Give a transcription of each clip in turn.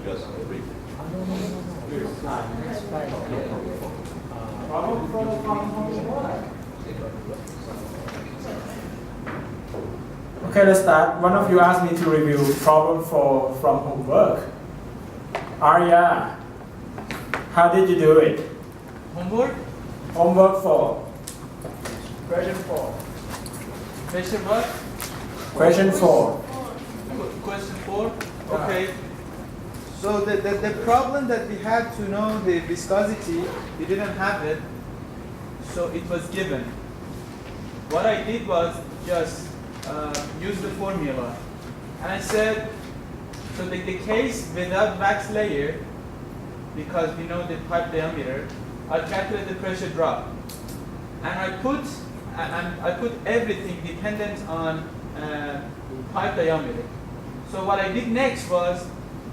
just read. Okay, let's start. One of you asked me to review problem from homework. Arya, how did you do it? Homework? Homework 4. Question 4. Question what? Question 4. Question 4? Okay. So the problem that we had to know the viscosity, we didn't have it, so it was given. What I did was just use the formula. And I said, so the case without wax layer, because we know the pipe diameter, I'll calculate the pressure drop. And I put everything dependent on pipe diameter. So what I did next was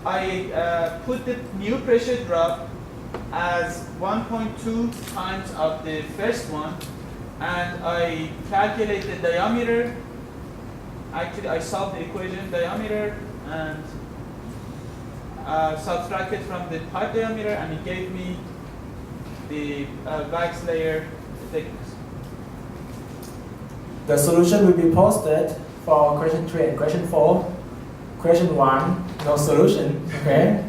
I put the new pressure drop as 1.2 times of the first one, and I calculate the diameter. Actually, I solved the equation diameter and subtracted from the pipe diameter, and it gave me the wax layer thickness. The solution will be posted for question 3 and question 4. Question 1, no solution, okay?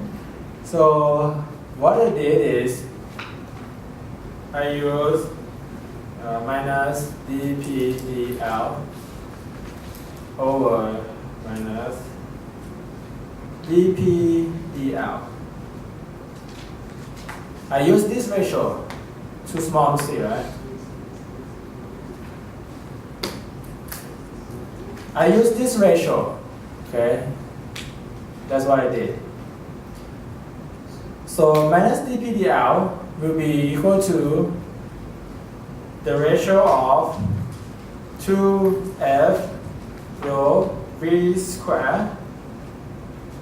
So what I did is I used minus dPdL over minus dPdL. I use this ratio, too small to see, right? I use this ratio, okay? That's what I did. So minus dPdL will be equal to the ratio of 2f rho v squared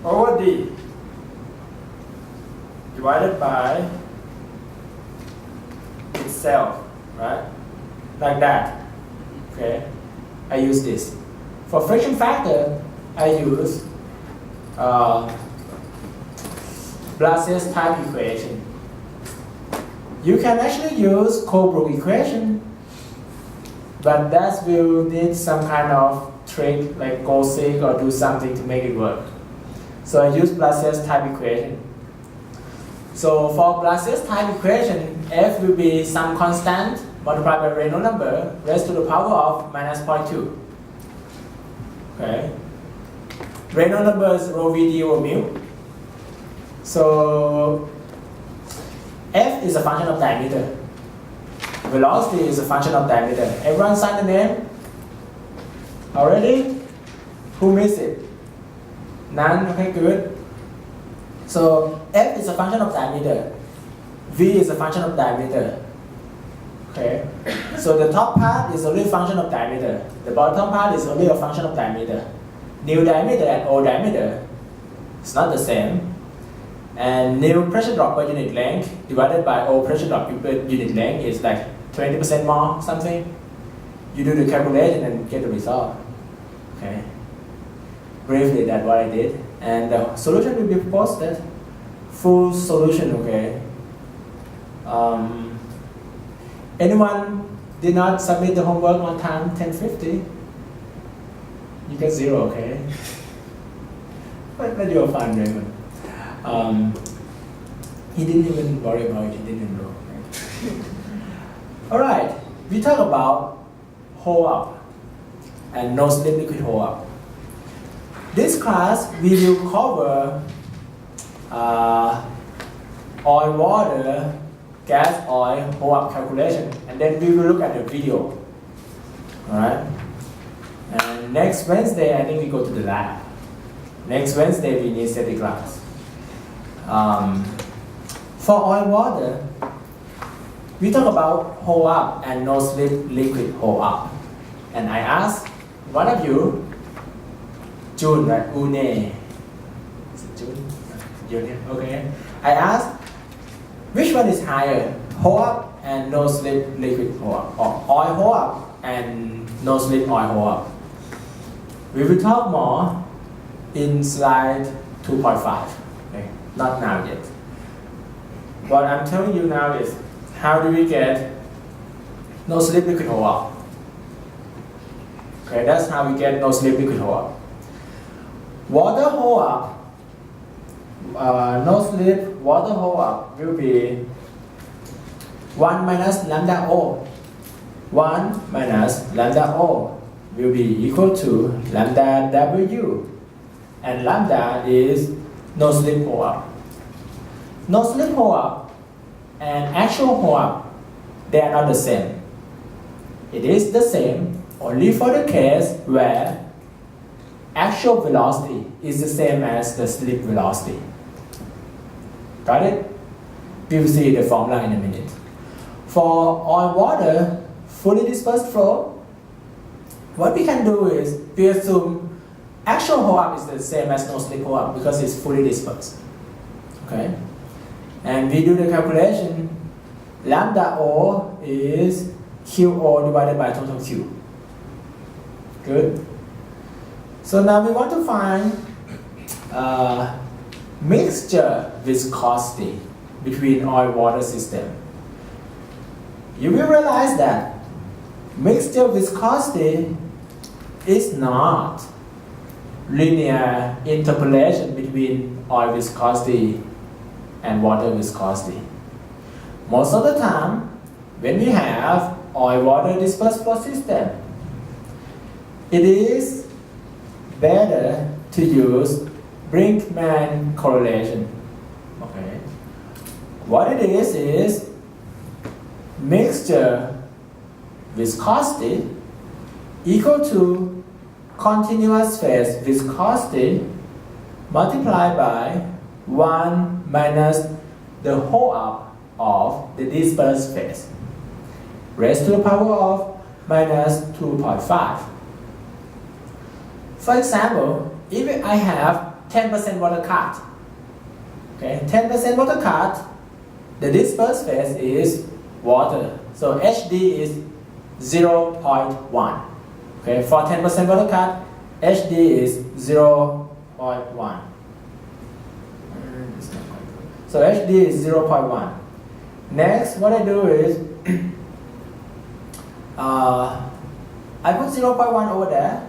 over d divided by itself, right? Like that, okay? I use this. For friction factor, I use Blasier's type equation. You can actually use Colebrook equation, but that will need some kind of trick like go sig or do something to make it work. So I use Blasier's type equation. So for Blasier's type equation, F will be some constant multiplied by Reynolds number raised to the power of minus 0.2. Okay. Reynolds number is rho Vd over mu. So F is a function of diameter. Velocity is a function of diameter. Everyone sign the name? Already? Who missed it? None? Okay, good. So F is a function of diameter. V is a function of diameter. Okay. So the top part is only a function of diameter. The bottom part is only a function of diameter. New diameter and old diameter is not the same. And new pressure drop per unit length divided by old pressure drop per unit length is like 20% more something. You do the calculation and get the result. Okay. Briefly, that's what I did. And the solution will be posted. Full solution, okay. Anyone did not submit the homework on time 10:50? You get 0, okay? But you're fine, Raymond. He didn't even worry about it, he didn't know. Right? Alright, we talk about hole up and no slip liquid hole up. This class we will cover oil, water, gas, oil, hole up calculation, and then we will look at the video. Alright? And next Wednesday, I think we go to the lab. Next Wednesday, we need static class. For oil, water, we talk about hole up and no slip liquid hole up. And I asked one of you, June, right? Une. Is it June? June, okay. I asked, which one is higher? Hole up and no slip liquid hole up, or oil hole up and no slip oil hole up? We will talk more in slide 2.5. Okay. Not now yet. What I'm telling you now is how do we get no slip liquid hold up? Okay, that's how we get no slip liquid hold up. Water hold up, no slip water hold up will be 1 minus lambda O. 1 minus lambda O will be equal to lambda W. And lambda is no slip hold up. No slip hold up and actual hold up, they are not the same. It is the same only for the case where actual velocity is the same as the slip velocity. Got it? We will see the formula in a minute. For oil water fully dispersed flow, what we can do is we assume actual hold up is the same as no slip hold up because it's fully dispersed. Okay? And we do the calculation. Lambda O is QO divided by total Q. Good. So now we want to find mixture viscosity between oil water system. You will realize that mixture viscosity is not linear interpolation between oil viscosity and water viscosity. Most of the time, when we have oil water dispersed flow system, it is better to use Brinkman correlation. Okay. What it is mixture viscosity equal to continuous phase viscosity multiplied by 1 minus the hold up of the dispersed phase raised to the power of minus 2.5. For example, if I have 10% water cut, okay, 10% water cut, the dispersed phase is water. So HD is 0.1. Okay, for 10% water cut, HD is 0.1. So HD is 0.1. Next, what I do is I put 0.1 over there,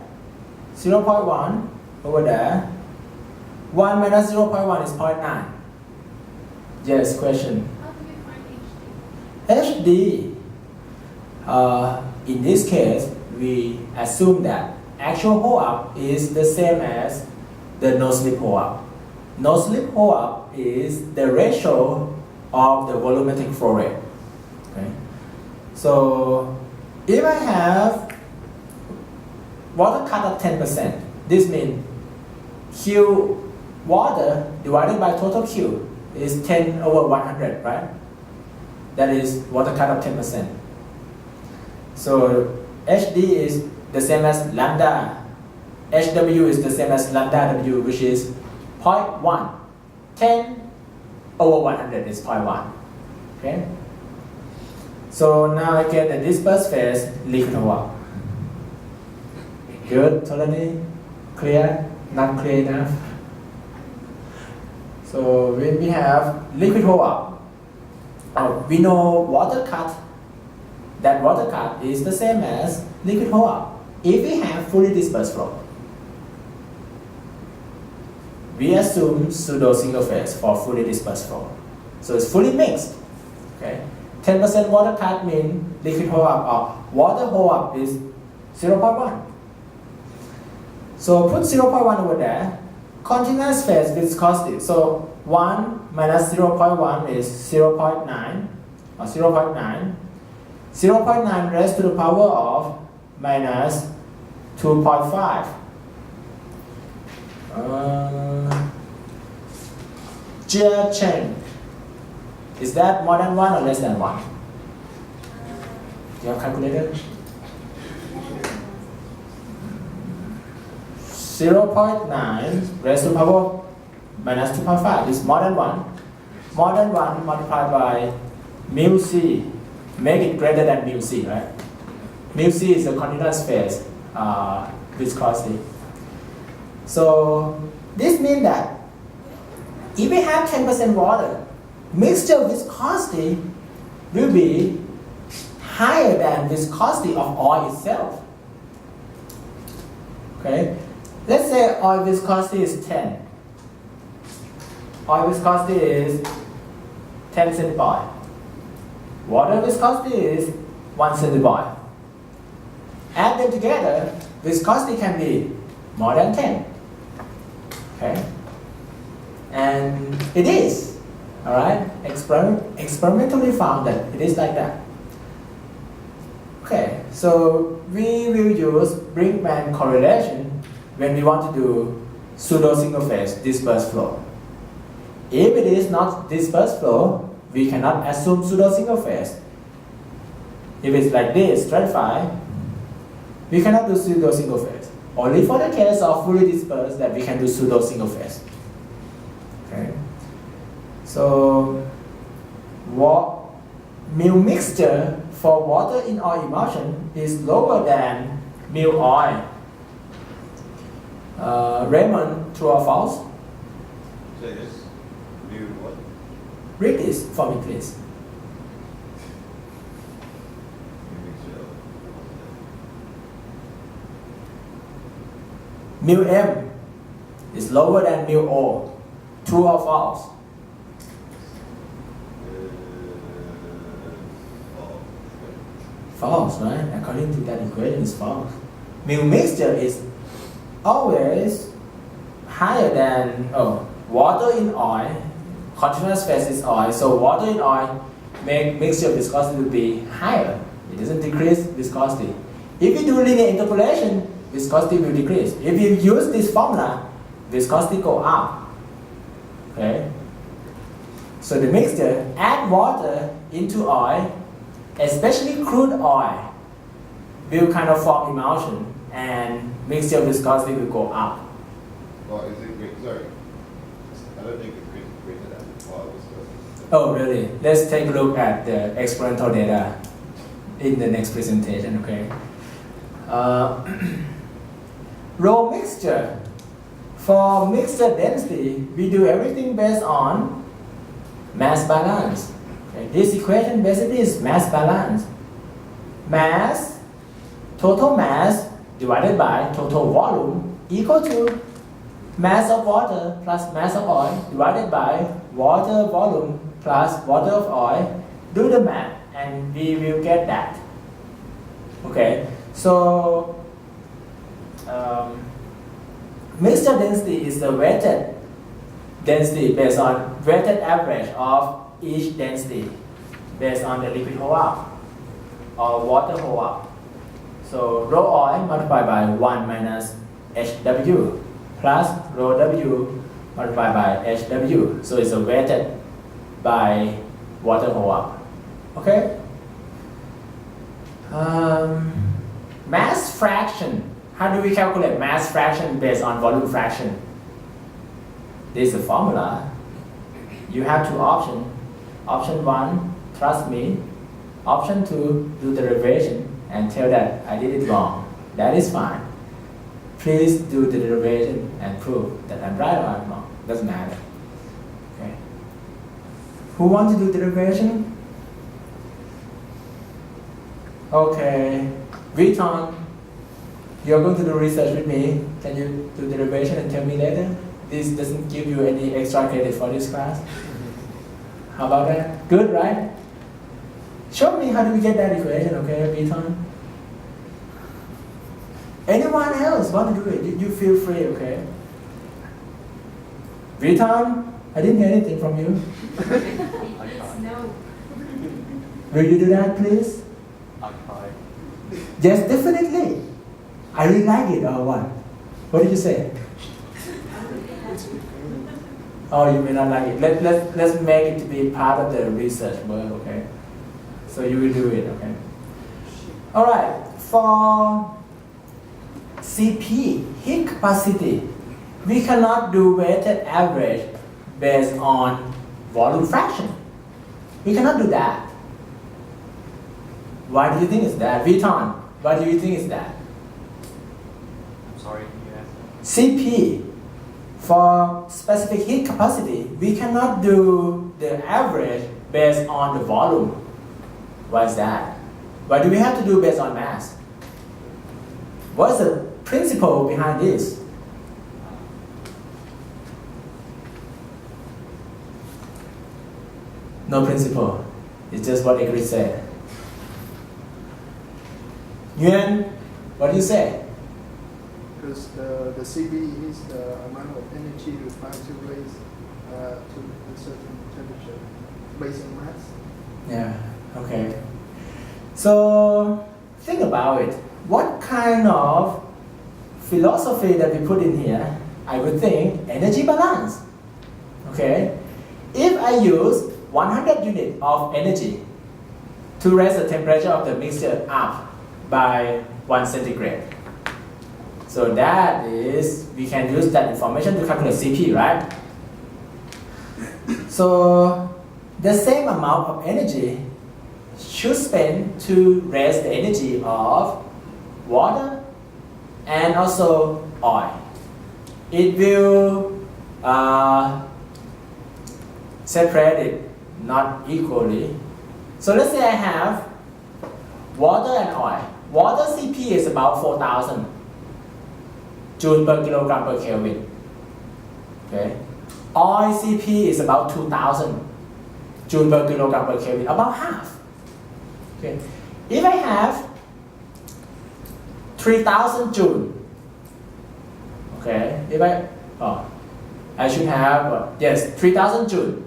0.1 over there. 1 minus 0.1 is 0.9. Yes, question. How do you find HD? HD, in this case, we assume that actual hold up is the same as the no slip hold up. No slip hold up is the ratio of the volumetric flow rate. Okay? So if I have water cut of 10%, this means Q water divided by total Q is 10 over 100, right? That is water cut of 10%. So HD is the same as lambda. HW is the same as lambda W, which is 0.1. 10 over 100 is 0.1. Okay? So now I get the dispersed phase liquid hold up. Good, totally clear? Not clear enough? So when we have liquid hold up, we know water cut, that water cut is the same as liquid hold up. If we have fully dispersed flow, we assume pseudo single phase for fully dispersed flow. So it's fully mixed. Okay? 10% water cut means liquid hold up or water hold up is 0.1. So put 0.1 over there. Continuous phase viscosity. So 1 minus 0.1 is 0.9 or 0.9. 0.9 raised to the power of minus 2.5. Gear chain. Is that more than 1 or less than 1? Do you have calculator? 0.9 raised to the power of minus 2.5 is more than 1. More than 1 multiplied by mu c. Make it greater than mu c, right? Mu c is the continuous phase viscosity. So this means that If we have 10% water, mixture viscosity will be higher than viscosity of oil itself. Okay, let's say oil viscosity is 10. Oil viscosity is 10 centibar. Water viscosity is 1 centibar. Add them together, viscosity can be more than 10. Okay, and it is. All right, experimentally found that it is like that. Okay, so we will use Brinkman correlation when we want to do pseudo single phase dispersed flow. If it is not dispersed flow, we cannot assume pseudo single phase. If it's like this, stratified, we cannot do pseudo single phase. Only for the case of fully dispersed that we can do pseudo single phase. Okay. So, mu mixture for water in oil emulsion is lower than mu oil. Raymond, true or false? Say yes. Mu what? Read this for me, please. Mu m is lower than mu o. True or false? False, right? According to that equation, it's false. Mu mixture is always higher than water in oil. Continuous phase is oil, so water in oil make mixture viscosity to be higher. It doesn't decrease viscosity. If you do linear interpolation, viscosity will decrease. If you use this formula, viscosity go up. Okay. So the mixture add water into oil, especially crude oil, will kind of form emulsion and mixture viscosity will go up. Well, is it great? Sorry. I don't think it's greater than oil viscosity. Oh, really? Let's take a look at the experimental data in the next presentation, okay? Raw mixture. For mixture density, we do everything based on mass balance. Okay? This equation basically is mass balance. Mass, total mass divided by total volume equal to mass of water plus mass of oil divided by water volume plus water of oil. Do the math and we will get that. Okay, so mixture density is the weighted density based on weighted average of each density based on the liquid hold up or water hold up. So rho oil multiplied by 1 minus HW plus rho W multiplied by HW. So it's a weighted by water hold up. Okay? Mass fraction. How do we calculate mass fraction based on volume fraction? This is the formula. You have two options. Option 1, trust me. Option 2, do the derivation and tell that I did it wrong. That is fine. Please do the derivation and prove that I'm right or I'm wrong. Doesn't matter. Okay. Who wants to do the derivation? Okay. Viton, you're going to do research with me. Can you do the derivation and tell me later? This doesn't give you any extra credit for this class. How about that? Good, right? Show me how do we get that equation, okay, Viton? Anyone else want to do it? You feel free, okay? Viton, I didn't hear anything from you. It's no. Will you do that, please? I'll try. Yes, definitely. I really like it, or what? What did you say? Oh, you may not like it. Let's make it to be part of the research work, okay? So you will do it, okay? All right, for CP, heat capacity, we cannot do weighted average based on volume fraction. We cannot do that. Why do you think it's that? Viton, why do you think it's that? I'm sorry, can you ask? CP, For specific heat capacity, we cannot do the average based on the volume. Why is that? Why do we have to do based on mass? What is the principle behind this? No principle. It's just what Ingrid said. Nguyen, what do you say? Because the CB is the amount of energy required to raise to a certain temperature based on mass. Yeah, okay. So think about it. What kind of philosophy that we put in here? I would think energy balance. Okay? If I use 100 units of energy to raise the temperature of the mixture up by 1 centigrade. So that is, we can use that information to calculate CP, right? So the same amount of energy should spend to raise the energy of water and also oil. It will separate it not equally. So let's say I have water and oil. Water CP is about 4,000 joule per kilogram per Kelvin. Okay. Oil CP is about 2,000 joule per kilogram per Kelvin, about half. Okay. If I have 3,000 joule, okay, I should have, 3,000 joule.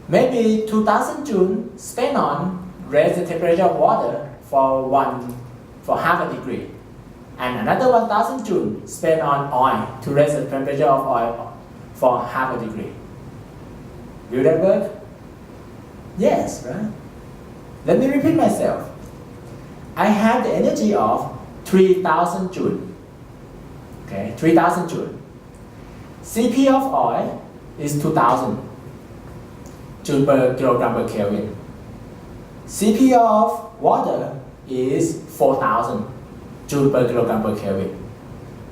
Maybe 2,000 joule spent on raise the temperature of water for half a degree. And another 1,000 joule spent on oil to raise the temperature of oil for half a degree. Will that work? Yes, right? Let me repeat myself. I have the energy of 3,000 joule. Okay, 3,000 joule. CP of oil is 2,000 joule per kilogram per Kelvin. CP of water is 4,000 joule per kilogram per Kelvin.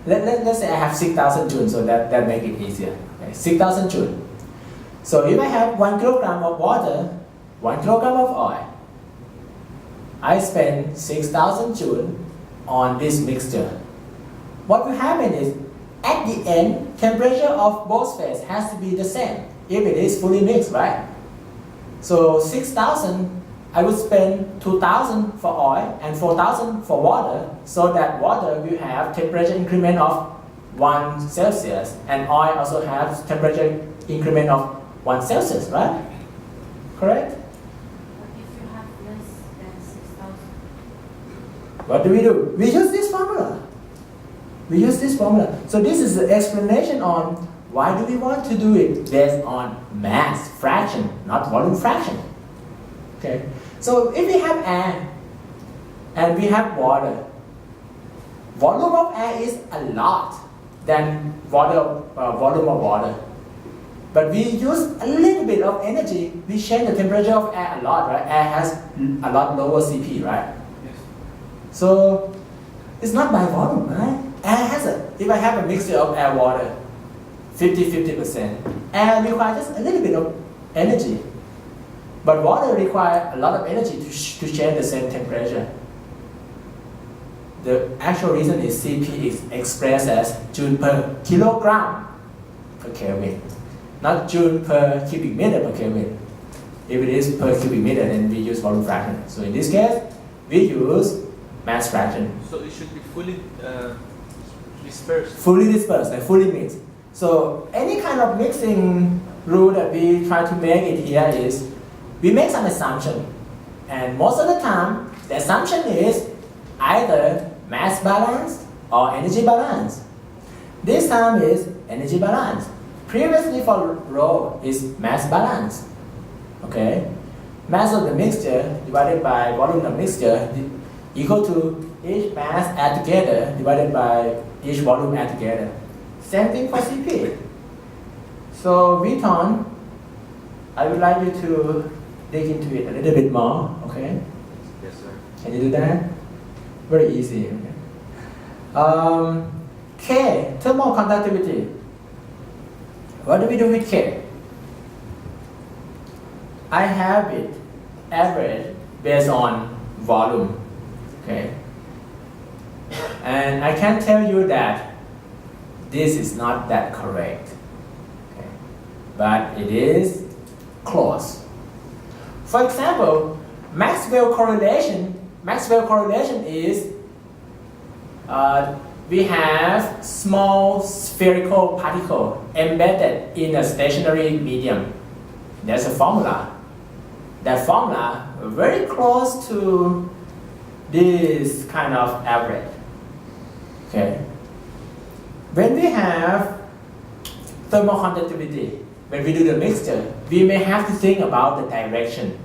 Let's say I have 6,000 joule, so that makes it easier. Okay, 6,000 joule. So if I have 1 kilogram of water, 1 kilogram of oil, I spend 6,000 joule on this mixture. What will happen is, at the end, temperature of both phases has to be the same if it is fully mixed, right? So 6,000, I would spend 2,000 for oil and 4,000 for water, so that water will have temperature increment of 1 Celsius and oil also has temperature increment of 1 Celsius, right? Correct? What if you have less than 6,000? What do? We use this formula. So this is the explanation on why do we want to do it based on mass fraction, not volume fraction. Okay. So if we have air and we have water, volume of air is a lot than volume of water. But we use a little bit of energy, we change the temperature of air a lot, right? Air has a lot lower CP, right? Yes. So it's not by volume, right? Air has if I have a mixture of air water, 50%, air requires just a little bit of energy. But water requires a lot of energy to change the same temperature. The actual reason is CP is expressed as joule per kilogram per Kelvin, not joule per cubic meter per Kelvin. If it is per cubic meter, then we use volume fraction. So in this case, we use mass fraction. So it should be fully dispersed. Fully dispersed and fully mixed. So any kind of mixing rule that we try to make it here is, we make some assumption. And most of the time, the assumption is either mass balance or energy balance. This time is energy balance. Previously for rho is mass balance. Okay? Mass of the mixture divided by volume of the mixture equal to each mass add together divided by each volume add together. Same thing for CP. So Viton, I would like you to dig into it a little bit more, okay? Yes, sir. Can you do that? Very easy. Okay. K, thermal conductivity. What do we do with K? I have it average based on volume. Okay. And I can tell you that this is not that correct. Okay. But it is close. For example, Maxwell correlation is we have small spherical particle embedded in a stationary medium. There's a formula. That formula very close to this kind of average. Okay. When we have thermal conductivity, when we do the mixture, we may have to think about the direction.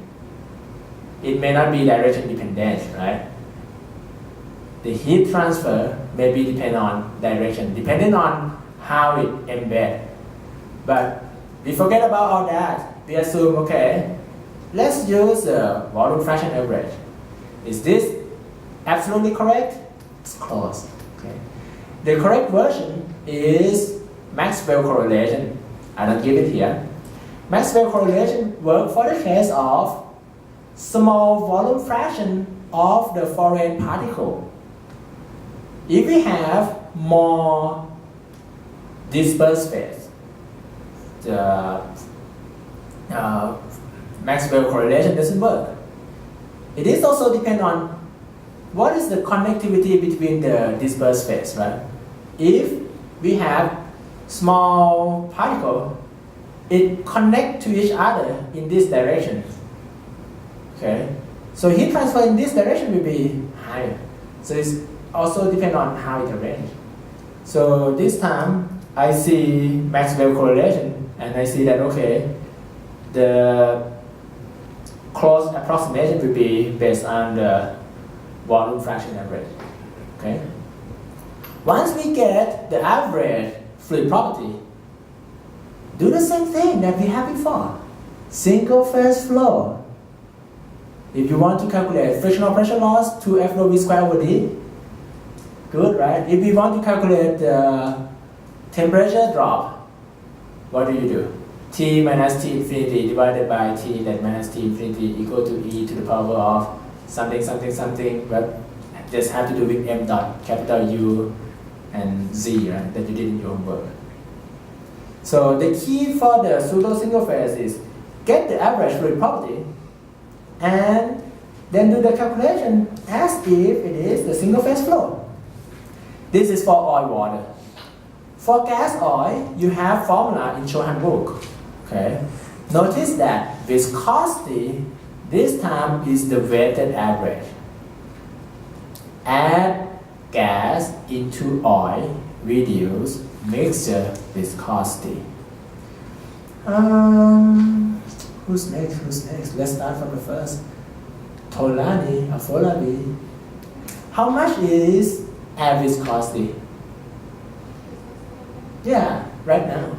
It may not be direction dependent, right? The heat transfer may be dependent on direction, depending on how it embeds. But we forget about all that. We assume, okay, let's use the volume fraction average. Is this absolutely correct? It's close. Okay. The correct version is Maxwell correlation. I don't give it here. Maxwell correlation works for the case of small volume fraction of the foreign particle. If we have more dispersed phase, the Maxwell correlation doesn't work. It is also depend on what is the connectivity between the dispersed phase, right? If we have small particle, it connect to each other in this direction. Okay, so heat transfer in this direction will be higher. So it's also depend on how it arranged. So this time I see Maxwell correlation and I see that okay, the close approximation will be based on the volume fraction average. Okay. Once we get the average fluid property, do the same thing that we had before. Single phase flow. If you want to calculate frictional pressure loss, 2F rho V square over D. Good, right? If you want to calculate the temperature drop, what do? T minus T infinity divided by T that minus T infinity equal to E to the power of something, something, something, but just have to do with M dot capital U and Z, right? That you did in your homework. So the key for the pseudo single phase is get the average fluid property and then do the calculation as if it is the single phase flow. This is for oil water. For gas oil, you have formula in Chopin book. Okay. Notice that viscosity this time is the weighted average. Add gas into oil, reduce mixture viscosity. Who's next? Let's start from the first. Tolani, Afolabi. How much is air viscosity? Yeah, right now.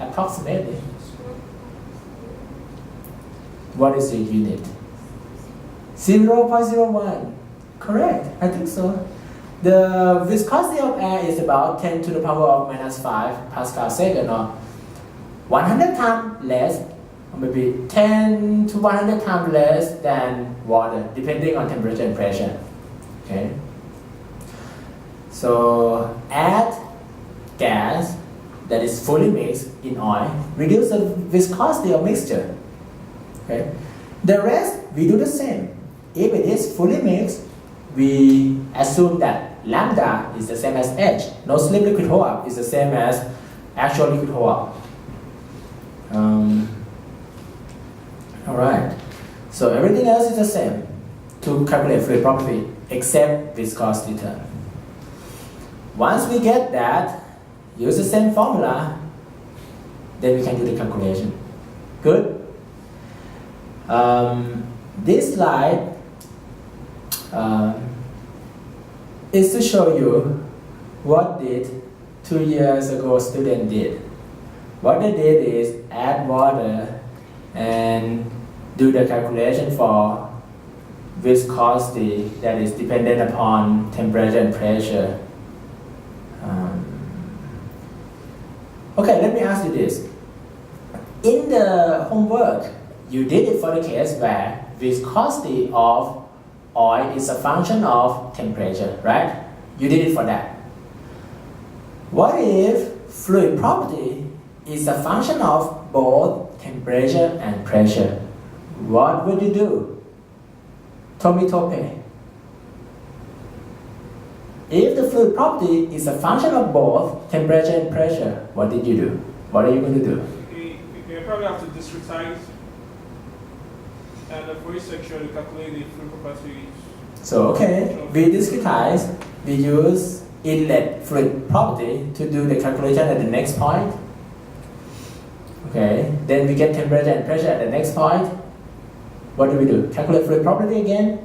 Approximately. What is the unit? 0.01. Correct, I think so. The viscosity of air is about 10 to the power of minus 5 Pascal second, or 100 times less, or maybe 10 to 100 times less than water, depending on temperature and pressure. Okay. So add gas that is fully mixed in oil, reduce the viscosity of mixture. Okay. The rest we do the same. If it is fully mixed, we assume that lambda is the same as H. No slip liquid hold up is the same as actual liquid hold up. Alright. So everything else is the same to calculate fluid property except viscosity term. Once we get that, use the same formula, then we can do the calculation. Good? This slide is to show you what did 2 years ago student did. What they did is add water and do the calculation for viscosity that is dependent upon temperature and pressure. Okay, let me ask you this. In the homework, you did it for the case where viscosity of oil is a function of temperature, right? You did it for that. What if fluid property is a function of both temperature and pressure? What would you do? Tommy Tope. If the fluid property is a function of both temperature and pressure, what did you do? What are you going to do? You probably have to discretize, and for each section, you calculate the fluid property. So, okay, we discretize, we use inlet fluid property to do the calculation at the next point. Okay, then we get temperature and pressure at the next point. What do? Calculate fluid property again?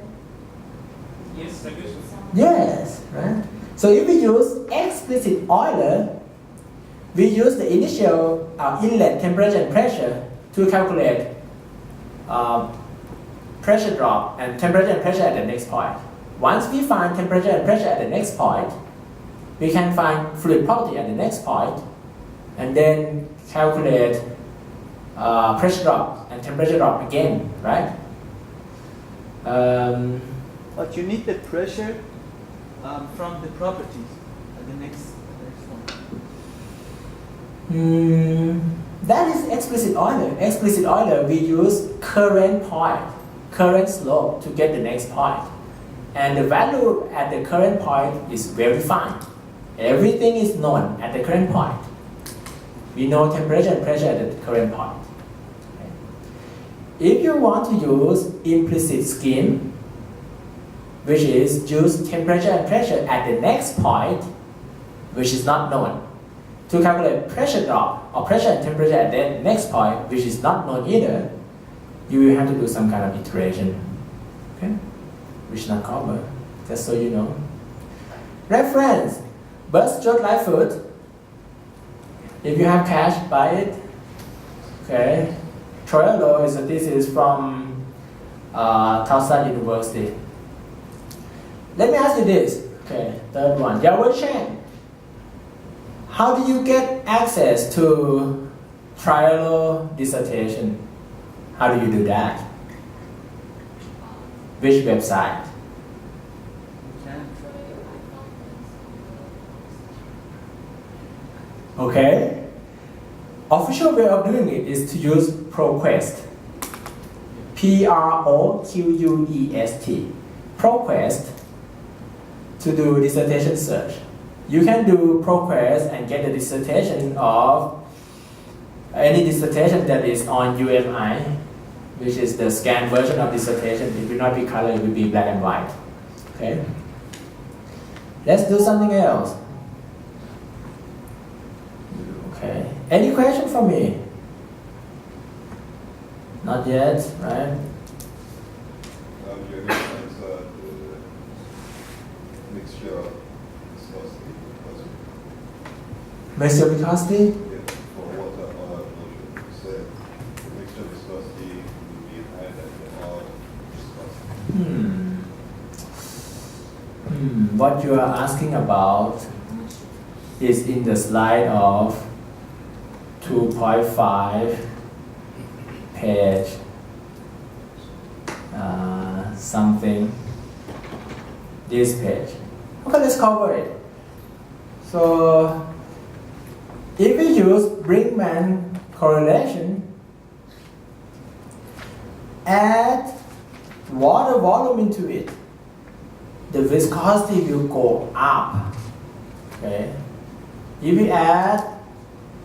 Yes, I guess so. Yes, right? So if we use explicit Euler, we use the initial inlet temperature and pressure to calculate pressure drop and temperature and pressure at the next point. Once we find temperature and pressure at the next point, we can find fluid property at the next point, and then calculate pressure drop and temperature drop again, right? But you need the pressure from the properties at the next one. That is explicit Euler. Explicit Euler, we use current point, current slope to get the next point. And the value at the current point is well defined. Everything is known at the current point. We know temperature and pressure at the current point. Okay. If you want to use implicit scheme, which is use temperature and pressure at the next point, which is not known, to calculate pressure drop or pressure and temperature at the next point, which is not known either, you will have to do some kind of iteration, okay? Which is not covered, just so you know. Reference, Burst Jot Lightfoot. If you have cash, buy it. Okay. Troyello is a thesis from Towson University. Let me ask you this. Okay, third one. Yao Chen. How do you get access to Troyello dissertation? How do you do that? Which website? Okay. Official way of doing it is to use ProQuest. P-R-O-Q-U-E-S-T. ProQuest to do dissertation search. You can do ProQuest and get the dissertation of any dissertation that is on UMI, which is the scanned version of dissertation. It will not be color, it will be black and white. Okay. Let's do something else. Okay. Any question for me? Not yet, right? Your next answer, the mixture of viscosity. Mixture viscosity? Yeah, for water or motion. You said the mixture of viscosity will be higher than the oil viscosity. What you are asking about is in the slide of 2.5 page something, this page. Okay, let's cover it. So if we use Brinkman correlation, add water volume into it, the viscosity will go up. Okay. If we add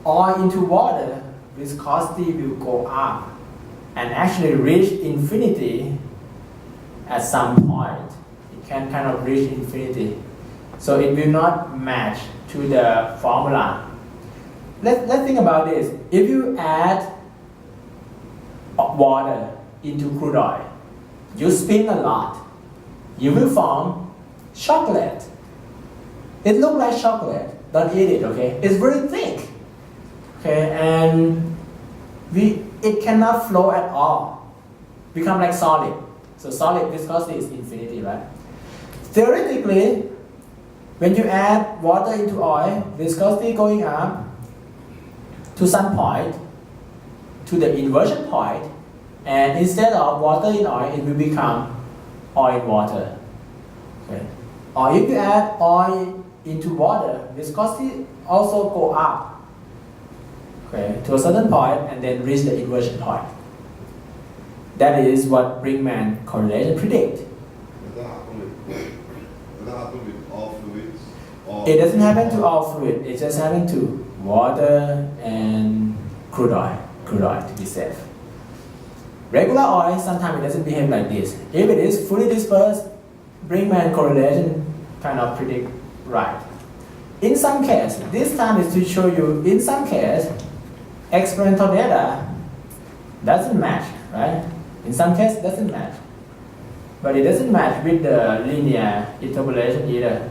oil into water, viscosity will go up and actually reach infinity at some point. It can kind of reach infinity. So it will not match to the formula. Let's think about this. If you add water into crude oil, you spin a lot, you will form chocolate. It looks like chocolate. Don't eat it, okay? It's very thick. Okay, and it cannot flow at all. Become like solid. So solid viscosity is infinity, right? Theoretically, when you add water into oil, viscosity going up, to some point, to the inversion point, and instead of water in oil, it will become oil in water. Okay. Or if you add oil into water, viscosity also go up, okay, to a certain point and then reach the inversion point. That is what Brinkman correlation predict. Does that happen with all fluids? Or It doesn't happen to all fluid. It just happens to water and crude oil to be safe. Regular oil, sometimes it doesn't behave like this. If it is fully dispersed, Brinkman correlation kind of predict right. In some case, this time is to show you, in some case, experimental data doesn't match, right? In some case, it doesn't match. But it doesn't match with the linear interpolation either.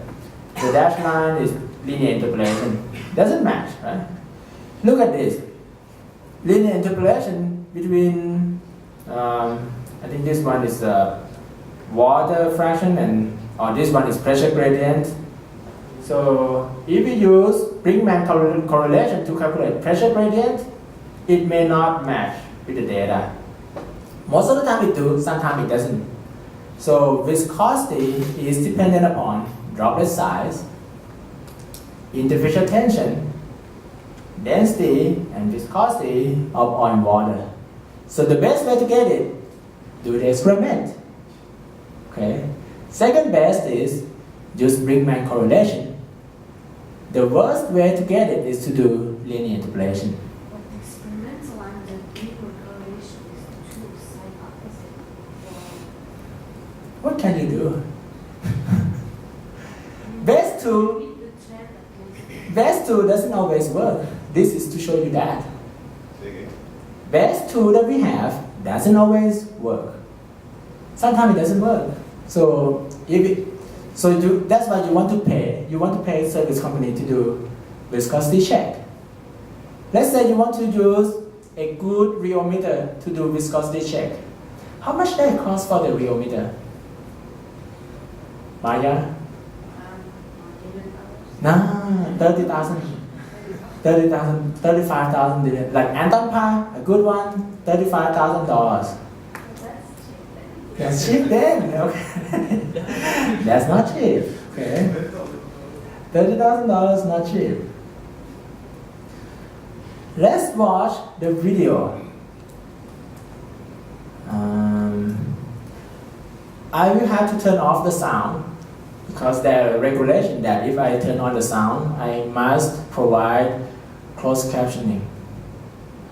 The dashed line is linear interpolation. Doesn't match, right? Look at this. Linear interpolation between, I think this one is water fraction and, or this one is pressure gradient. So if we use Brinkman correlation to calculate pressure gradient, it may not match with the data. Most of the time it do, sometimes it doesn't. So viscosity is dependent upon droplet size, interfacial tension, density, and viscosity of oil and water. So the best way to get it, do the experiment. Okay. Second best is just Brinkman correlation. The worst way to get it is to do linear interpolation. But the experimental and the linear correlation is two side opposite. What can you do? Best two, Read the trend against best two doesn't always work. This is to show you that. Say again? Best tool that we have doesn't always work. Sometimes it doesn't work. So that's why you want to pay service company to do viscosity check. Let's say you want to use a good rheometer to do viscosity check. How much does it cost for the rheometer? Maya? No, 30,000. 30,000, 35,000, like Anton Pa, a good one, $35,000. That's cheap then, okay. That's not cheap, okay. $30,000 not cheap. Let's watch the video. I will have to turn off the sound because there are regulations that if I turn on the sound, I must provide closed captioning.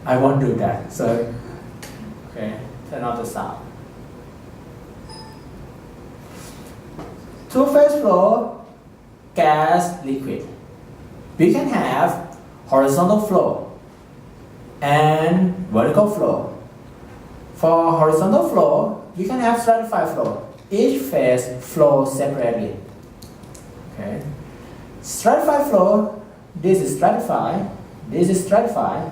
I won't do that, so okay, turn off the sound. Two-phase flow, gas, liquid. We can have horizontal flow and vertical flow. For horizontal flow, we can have stratified flow. Each phase flows separately. Okay. Stratified flow, this is stratified, this is stratified.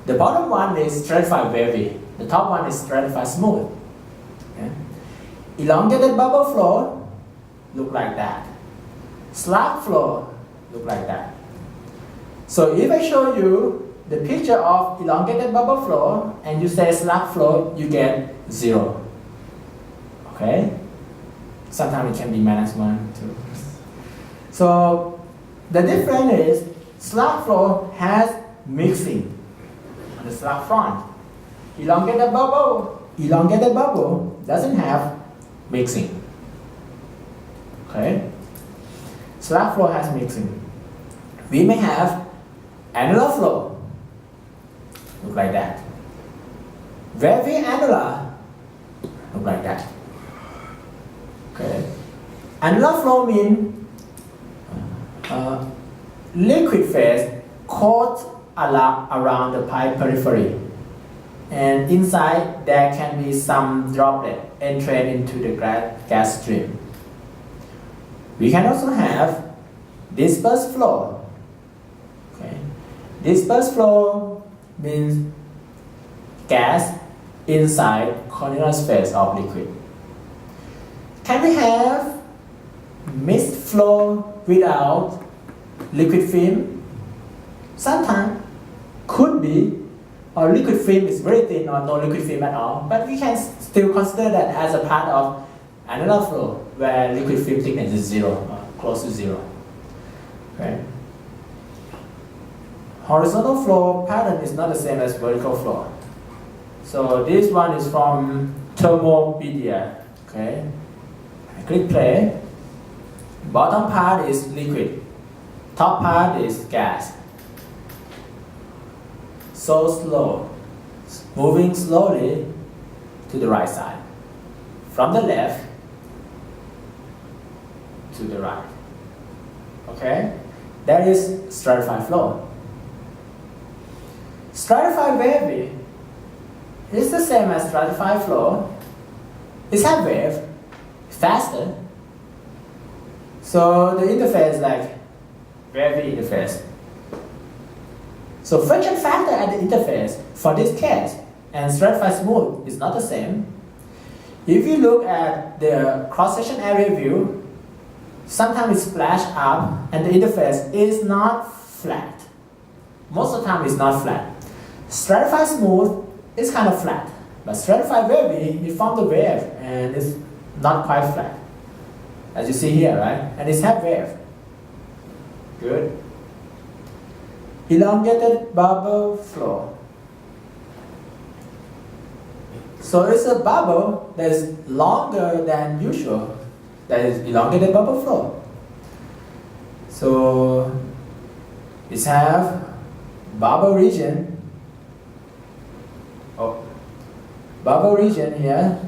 The bottom one is stratified wavy. The top one is stratified smooth. Okay. Elongated bubble flow look like that. Slug flow look like that. So if I show you the picture of elongated bubble flow and you say slug flow, you get 0. Okay? Sometimes it can be -1, 2. So the difference is slug flow has mixing on the slug front. Elongated bubble doesn't have mixing. Okay? Slug flow has mixing. We may have annular flow. Look like that. Wavy annular. Look like that. Okay. Annular flow means liquid phase coats around the pipe periphery, and inside there can be some droplet entering into the gas stream. We can also have dispersed flow. Okay. Dispersed flow means gas inside continuous phase of liquid. Can we have mixed flow without liquid film? Sometimes. could be, or liquid film is very thin or no liquid film at all, but we can still consider that as a part of annular flow where liquid film thickness is 0 or close to 0. Okay. Horizontal flow pattern is not the same as vertical flow. So this one is from Thermopedia. Okay. I click play. Bottom part is liquid. Top part is gas. So slow. Moving slowly to the right side. From the left to the right. Okay? That is stratified flow. Stratified wavy is the same as stratified flow. It's a wave, faster. So the interface like wavy interface. So friction factor at the interface for this case and stratified smooth is not the same. If you look at the cross-section area view, sometimes it splash up and the interface is not flat. Most of the time it's not flat. Stratified smooth is kind of flat, but stratified wavy, it forms the wave and it's not quite flat. As you see here, right? And it's half wave. Good. Elongated bubble flow. So it's a bubble that is longer than usual. That is elongated bubble flow. So it have bubble region. Oh, bubble region here.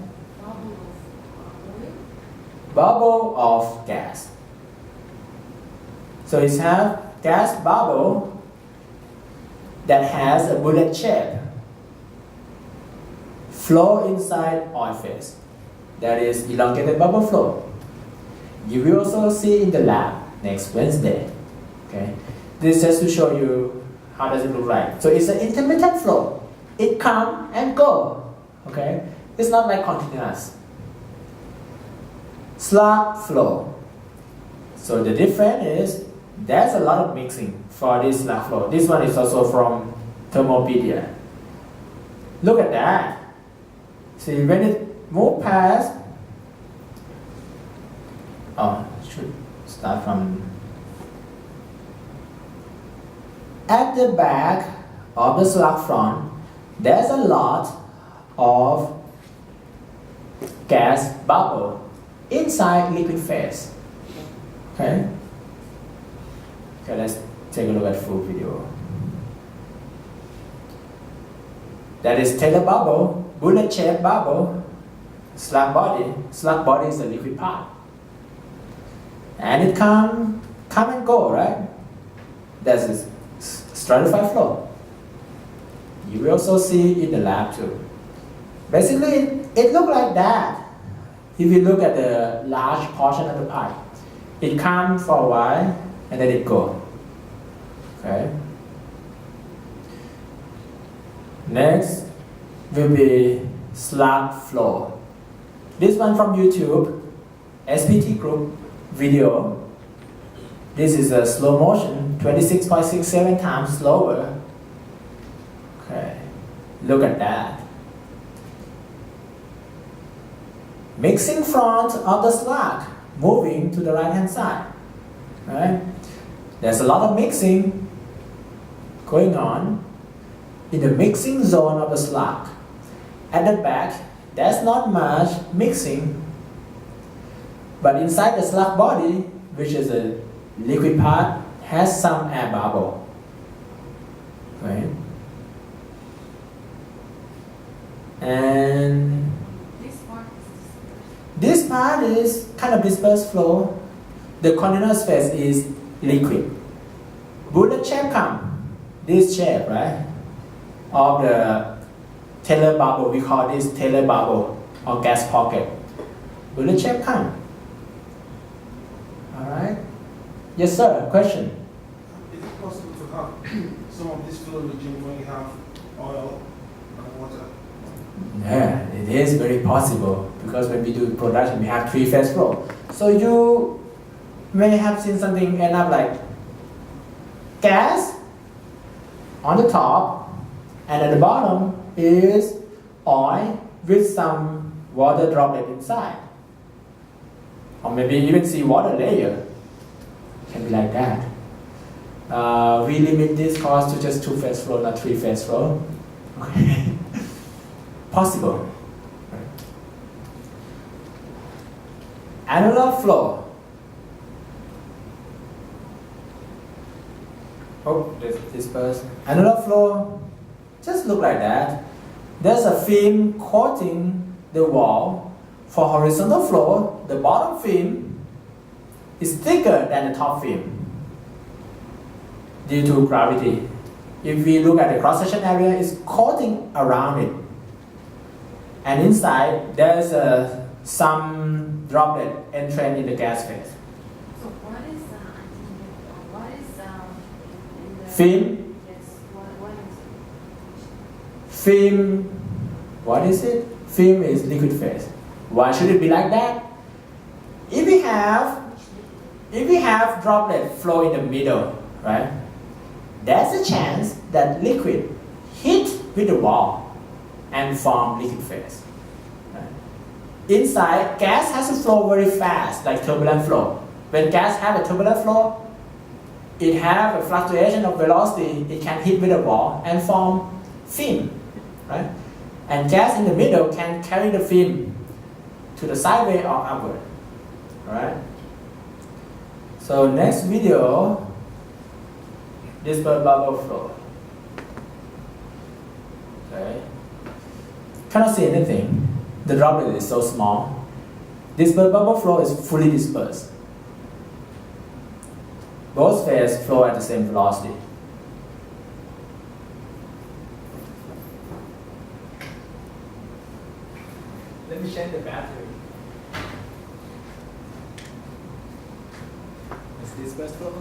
Bubble of gas. So it have gas bubble that has a bullet shape. Flow inside oil phase. That is elongated bubble flow. You will also see in the lab next Wednesday. Okay, this is just to show you how does it look like. So it's an intermittent flow. It come and go. Okay, it's not like continuous. Slug flow. So the difference is there's a lot of mixing for this slug flow. This one is also from Thermopedia. Look at that. See, when it moves past, should start from at the back of the slug front, there's a lot of gas bubble inside liquid phase. Okay? Okay, let's take a look at full video. That is Taylor bubble, bullet shaped bubble, slug body. Slug body is the liquid part. And it come and go, right? That's a stratified flow. You will also see in the lab too. Basically, it looks like that. If you look at the large portion of the pipe, it comes for a while and then it goes. Okay. Next will be slug flow. This one from YouTube, SPT group video. This is a slow motion, 26.67 times slower. Okay, look at that. Mixing front of the slug, moving to the right hand side. Right? There's a lot of mixing going on in the mixing zone of the slug. At the back, there's not much mixing, but inside the slug body, which is a liquid part, has some air bubble. Right? And this part is kind of dispersed flow. The continuous phase is liquid. Bullet shape come. This shape, right? Of the Taylor bubble, we call this Taylor bubble or gas pocket. Bullet shape come. Alright? Yes, sir. Question? Is it possible to have some of this flow regime when you have oil and water? Yeah, it is very possible because when we do production, we have three-phase flow. So you may have seen something end up like gas, on the top, and at the bottom is oil with some water droplet inside. Or maybe even seawater layer. Can be like that. We limit this course to just 2-phase flow, not 3-phase flow. Okay. Possible. Annular flow. Oh, there's dispersed. Annular flow just look like that. There's a film coating the wall. For horizontal flow, the bottom film is thicker than the top film due to gravity. If we look at the cross-section area, it's coating around it. And inside, there's some droplet entrance in the gas phase. So what is in the Film. Yes, what is it? Film, what is it? Film is liquid phase. Why should it be like that? If we have droplet flow in the middle, right? There's a chance that liquid hit with the wall and form liquid phase. Right? Inside, gas has to flow very fast, like turbulent flow. When gas have a turbulent flow, it have a fluctuation of velocity. It can hit with the wall and form film, right? And gas in the middle can carry the film to the sideway or upward. Alright? So next video, dispersed bubble flow. Okay. Cannot see anything. The droplet is so small. Dispersed bubble flow is fully dispersed. Both phases flow at the same velocity. Let me change the battery. Is this best flow?